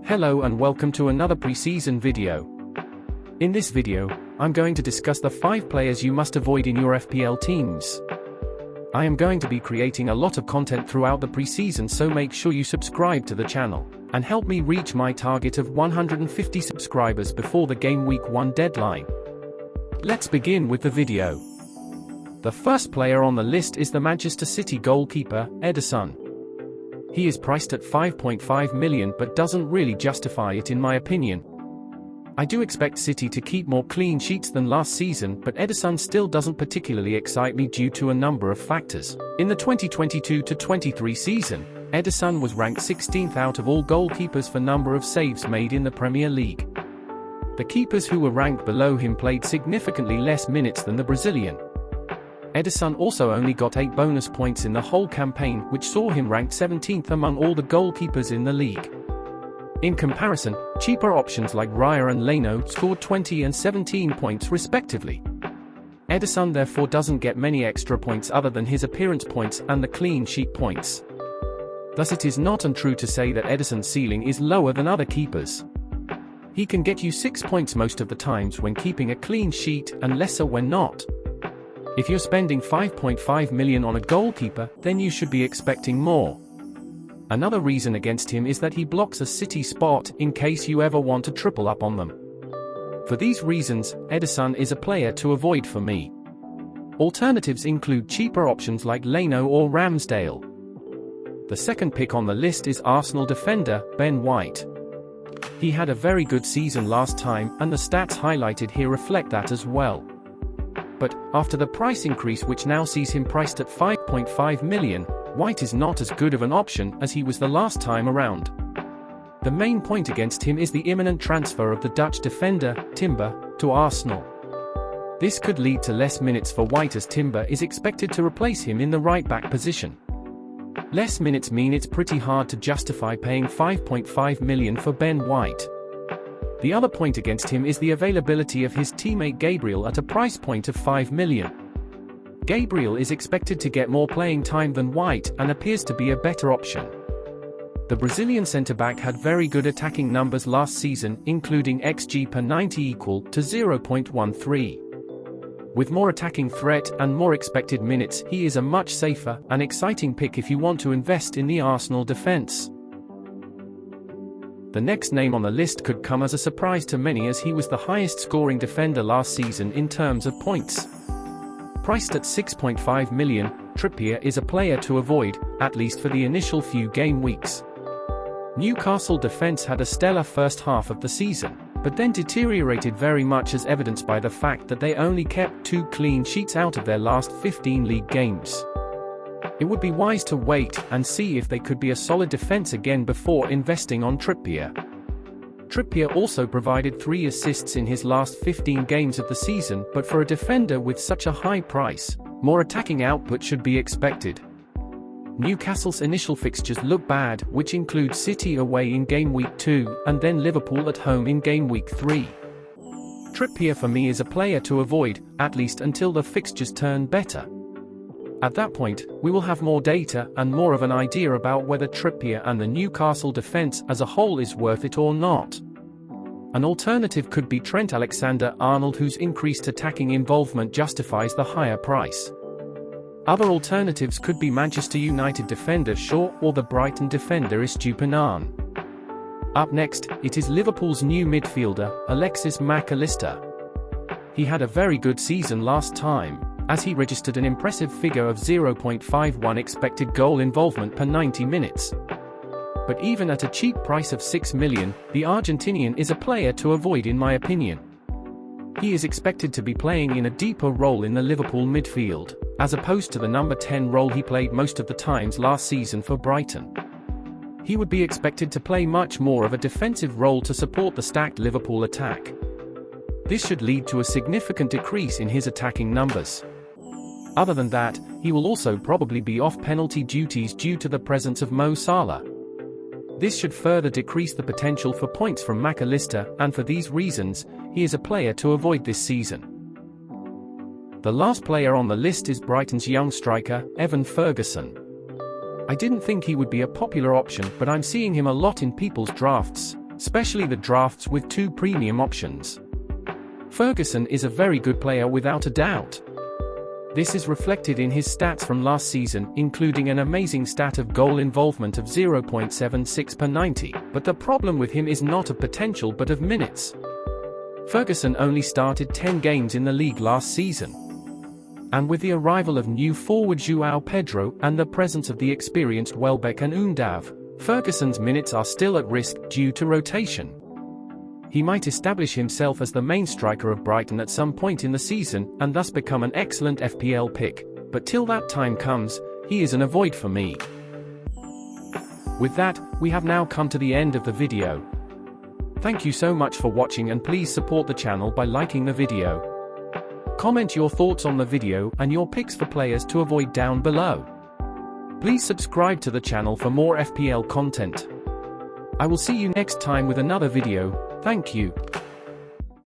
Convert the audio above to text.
Hello and welcome to another pre-season video. In this video, I'm going to discuss the 5 players you must avoid in your FPL teams. I am going to be creating a lot of content throughout the pre-season, so make sure you subscribe to the channel and help me reach my target of 150 subscribers before the Game Week 1 deadline. Let's begin with the video. The first player on the list is the Manchester City goalkeeper, Ederson. He is priced at 5.5 million but doesn't really justify it in my opinion. I do expect City to keep more clean sheets than last season, but Ederson still doesn't particularly excite me due to a number of factors. In the 2022-23 season, Ederson was ranked 16th out of all goalkeepers for number of saves made in the Premier League. The keepers who were ranked below him played significantly less minutes than the Brazilian. Ederson also only got 8 bonus points in the whole campaign, which saw him ranked 17th among all the goalkeepers in the league. In comparison, cheaper options like Raya and Leno scored 20 and 17 points respectively. Ederson therefore doesn't get many extra points other than his appearance points and the clean sheet points. Thus it is not untrue to say that Ederson's ceiling is lower than other keepers. He can get you 6 points most of the times when keeping a clean sheet and lesser when not. If you're spending 5.5 million on a goalkeeper, then you should be expecting more. Another reason against him is that he blocks a City spot in case you ever want to triple up on them. For these reasons, Ederson is a player to avoid for me. Alternatives include cheaper options like Leno or Ramsdale. The second pick on the list is Arsenal defender, Ben White. He had a very good season last time, and the stats highlighted here reflect that as well. But, after the price increase which now sees him priced at 5.5 million, White is not as good of an option as he was the last time around. The main point against him is the imminent transfer of the Dutch defender, Timber, to Arsenal. This could lead to less minutes for White as Timber is expected to replace him in the right-back position. Less minutes mean it's pretty hard to justify paying 5.5 million for Ben White. The other point against him is the availability of his teammate Gabriel at a price point of 5 million. Gabriel is expected to get more playing time than White and appears to be a better option. The Brazilian centre-back had very good attacking numbers last season, including XG per 90 equal to 0.13. With more attacking threat and more expected minutes, he is a much safer and exciting pick if you want to invest in the Arsenal defence. The next name on the list could come as a surprise to many, as he was the highest scoring defender last season in terms of points. Priced at 6.5 million, Trippier is a player to avoid, at least for the initial few game weeks. Newcastle defence had a stellar first half of the season, but then deteriorated very much, as evidenced by the fact that they only kept 2 clean sheets out of their last 15 league games. It would be wise to wait and see if they could be a solid defense again before investing on Trippier. Trippier also provided 3 assists in his last 15 games of the season, but for a defender with such a high price, more attacking output should be expected. Newcastle's initial fixtures look bad, which include City away in Game Week 2 and then Liverpool at home in Game Week 3. Trippier for me is a player to avoid, at least until the fixtures turn better. At that point, we will have more data and more of an idea about whether Trippier and the Newcastle defence as a whole is worth it or not. An alternative could be Trent Alexander-Arnold, whose increased attacking involvement justifies the higher price. Other alternatives could be Manchester United defender Shaw or the Brighton defender Estupiñán. Up next, it is Liverpool's new midfielder, Alexis Mac Allister. He had a very good season last time, as he registered an impressive figure of 0.51 expected goal involvement per 90 minutes. But even at a cheap price of 6 million, the Argentinian is a player to avoid in my opinion. He is expected to be playing in a deeper role in the Liverpool midfield, as opposed to the number 10 role he played most of the times last season for Brighton. He would be expected to play much more of a defensive role to support the stacked Liverpool attack. This should lead to a significant decrease in his attacking numbers. Other than that, he will also probably be off penalty duties due to the presence of Mo Salah. This should further decrease the potential for points from Mac Allister, and for these reasons, he is a player to avoid this season. The last player on the list is Brighton's young striker, Evan Ferguson. I didn't think he would be a popular option, but I'm seeing him a lot in people's drafts, especially the drafts with 2 premium options. Ferguson is a very good player without a doubt. This is reflected in his stats from last season, including an amazing stat of goal involvement of 0.76 per 90, but the problem with him is not of potential but of minutes. Ferguson only started 10 games in the league last season. And with the arrival of new forward João Pedro and the presence of the experienced Welbeck and Undav, Ferguson's minutes are still at risk due to rotation. He might establish himself as the main striker of Brighton at some point in the season and thus become an excellent FPL pick, but till that time comes, he is an avoid for me. With that, we have now come to the end of the video. Thank you so much for watching, and please support the channel by liking the video. Comment your thoughts on the video and your picks for players to avoid down below. Please subscribe to the channel for more FPL content. I will see you next time with another video. Thank you.